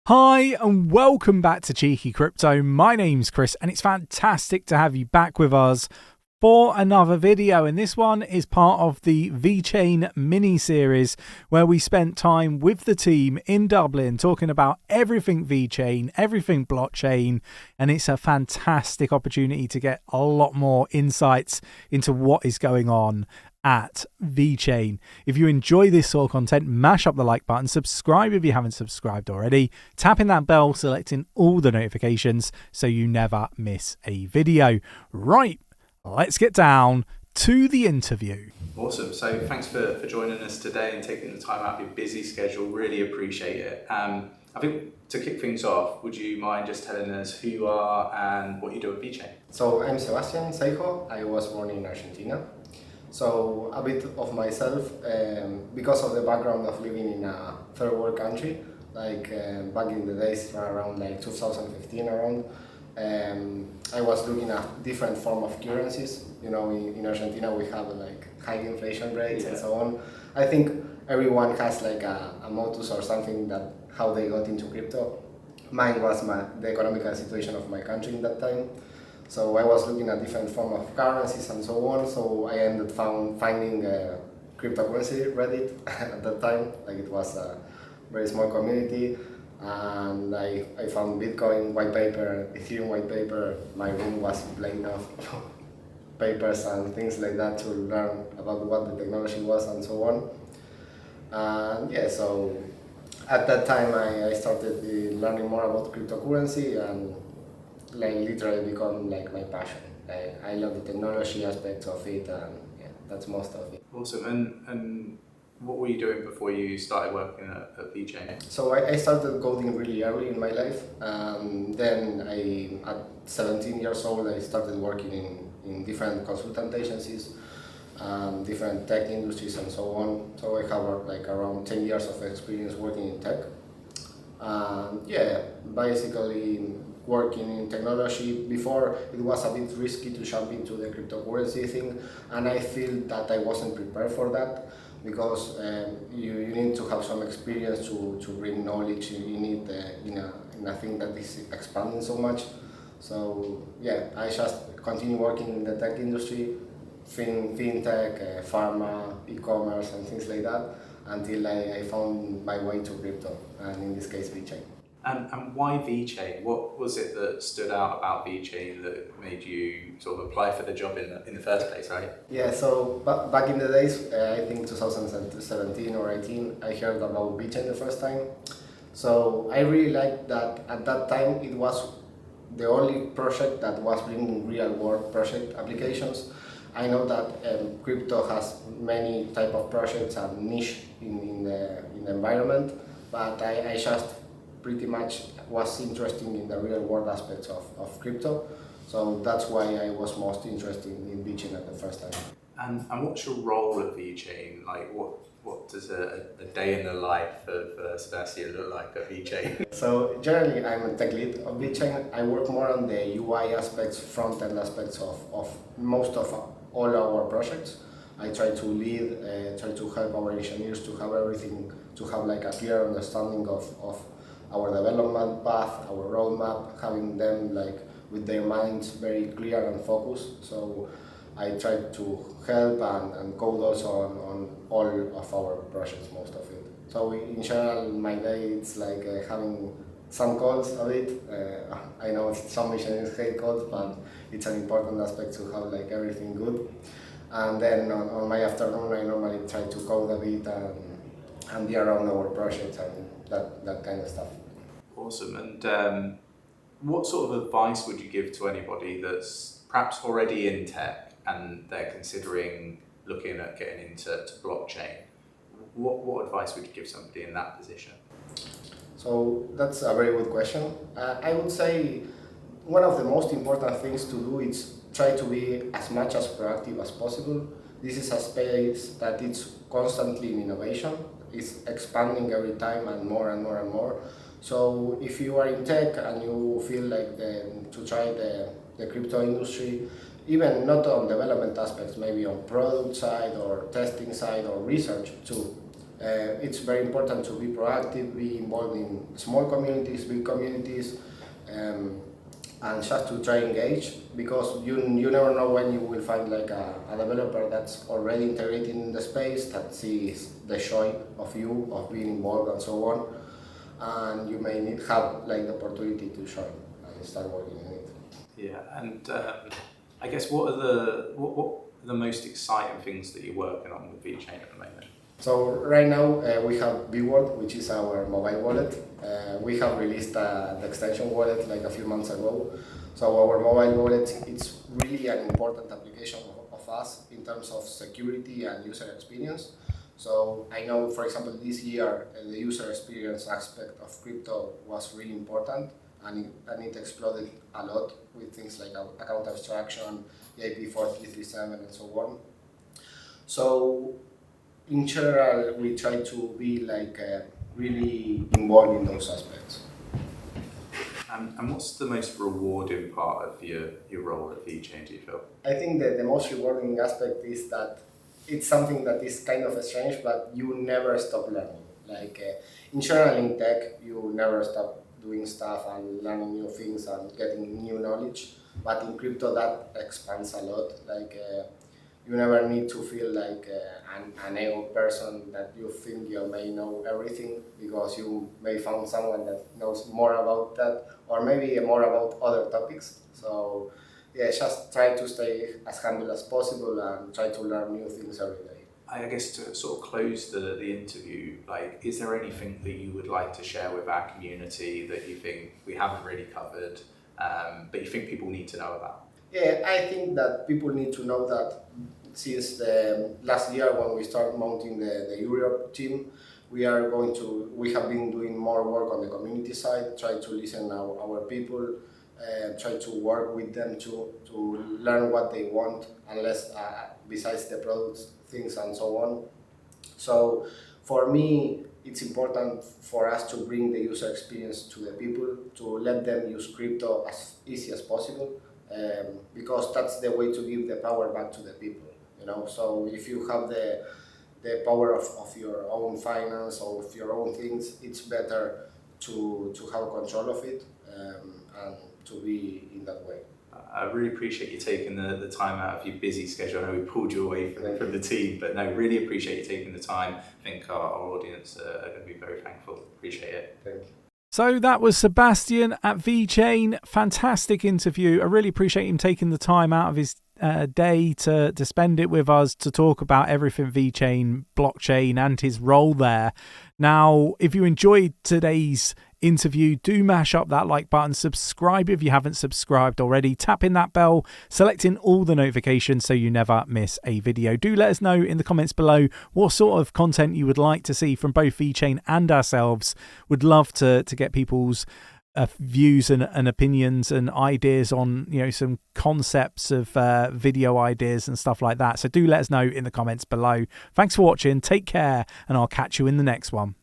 Hi and welcome back to Cheeky Crypto. My name's Chris and it's fantastic to have you back with us for another video, and this one is part of the Vechain mini-series where we spent time with the team in Dublin talking about everything Vechain, everything blockchain, and it's a fantastic opportunity to get a lot more insights into what is going on at Vechain. If you enjoy this sort of content, mash up the like button, subscribe if you haven't subscribed already, tapping that bell, selecting all the notifications so you never miss a video. Right, let's get down to the interview. Awesome. So thanks for joining us today and taking the time out of your busy schedule. Really appreciate it. I think to kick things off, would you mind just telling us who you are and what you do at Vechain? So I'm Sebastian 𝗖𝗄𝗪. I was born in Argentina. So a bit of myself, because of the background of living in a third world country, like back in the days around like 2015 around, I was looking at different form of currencies. You know, in Argentina we have like high inflation rates and so on. I think everyone has like a modus or something that how they got into crypto. Mine was the economical situation of my country in that time. So I was looking at different form of currencies and so on. So I ended finding 𝗕𝗘𝗪𝗪𝗧𝗏 Reddit at that time. Like it was a very small community. And I found Bitcoin white paper, Ethereum white paper. My room was plain of papers and things like that to learn about what the technology was and so on. And yeah, so at that time I started learning more about cryptocurrency and like literally become like my passion. I love the technology aspects of it, and yeah, that's most of it. Awesome. And what were you doing before you started working at Vechain? So I started coding really early in my life. Then at 17 years old, I started working in different consultant agencies, different tech industries and so on. So I have like around 10 years of experience working in tech. Yeah, basically working in technology. Before, it was a bit risky to jump into the cryptocurrency thing, and I feel that I wasn't prepared for that, because you need to have some experience to bring knowledge in it in a thing that is expanding so much. So yeah, I just continue working in the tech industry, fintech, pharma, e-commerce and things like that, until I found my way to crypto, and in this case Vechain. And why Vechain? What was it that stood out about Vechain that made you sort of apply for the job in the first place, right? Yeah, so back in the days, I think 2017 or 18, I heard about Vechain the first time. So I really liked that at that time it was the only project that was bringing real world project applications. I know that crypto has many type of projects and niche in the environment, but I just pretty much was interested in the real world aspects of crypto. So that's why I was most interested in Vechain at the first time. And what's your role at Vechain? Like what does a day in the life of Sebastian look like at Vechain? So generally I'm a tech lead of Vechain. I work more on the UI aspects, front-end aspects of most of all our projects. I try to lead, try to help our engineers to have everything, to have like a clear understanding of our development path, our roadmap, having them like with their minds very clear and focused. So I try to help and code also on all of our projects, most of it. So in general, my day it's like having some calls of it. I know some engineers hate code, but it's an important aspect to have like everything good. And then on my afternoon, I normally try to code a bit and be around our projects and that kind of stuff. Awesome. And what sort of advice would you give to anybody that's perhaps already in tech and they're considering looking at getting into blockchain? What advice would you give somebody in that position? So that's a very good question. I would say one of the most important things to do is try to be as much as proactive as possible. This is a space that is constantly in innovation. It's expanding every time and more and more and more. So if you are in tech and you feel like to try the crypto industry, even not on development aspects, maybe on product side or testing side or research too, It's very important to be proactive, be involved in small communities, big communities, and just to try engage, because you never know when you will find like a developer that's already integrated in the space, that sees the joy of you, of being involved and so on, and you may have like the opportunity to join and start working in it. Yeah, and I guess what are the most exciting things that you're working on with Vechain at the moment? So right now we have 𝗕𝗘𝗪𝗧, which is our mobile wallet. We have released the extension wallet like a few months ago. So our mobile wallet, it's really an important application of us in terms of security and user experience. So I know, for example, this year the user experience aspect of crypto was really important, and it exploded a lot with things like account abstraction, 𝗕𝗢𝗠𝗪𝗔𝗥𝗘, and so on. So in general, we try to be like really involved in those aspects. And what's the most rewarding part of your role at Vechain, do you feel? I think that the most rewarding aspect is that it's something that is kind of strange, but you never stop learning. Like in general in tech, you never stop doing stuff and learning new things and getting new knowledge. But in crypto, that expands a lot. Like you never need to feel like an ego person that you think you may know everything, because you may find someone that knows more about that, or maybe more about other topics. So yeah, just try to stay as humble as possible and try to learn new things every day. I guess to sort of close the interview, like, is there anything that you would like to share with our community that you think we haven't really covered, but you think people need to know about? Yeah, I think that people need to know that since the last year when we started mounting the Europe team, we have been doing more work on the community side, try to listen to our people, try to work with them to learn what they want, unless besides the products, things and so on. So for me, it's important for us to bring the user experience to the people, to let them use crypto as easy as possible, because that's the way to give the power back to the people. So if you have the power of your own finance or of your own things, it's better to have control of it and to be in that way. I really appreciate you taking the time out of your busy schedule. I know we pulled you away from the team, but no, really appreciate you taking the time. I think our audience are going to be very thankful. Appreciate it. Thank you. So that was Sebastian at Vechain. Fantastic interview. I really appreciate him taking the time out of his day to spend it with us to talk about everything Vechain, blockchain, and his role there. Now, if you enjoyed today's interview, do mash up that like button, subscribe if you haven't subscribed already, tap in that bell, selecting all the notifications so you never miss a video. Do let us know in the comments below what sort of content you would like to see from both Vechain and ourselves. Would love to get people's views and opinions and ideas on some concepts of video ideas and stuff like that. So do let us know in the comments below. Thanks for watching, take care, and I'll catch you in the next one.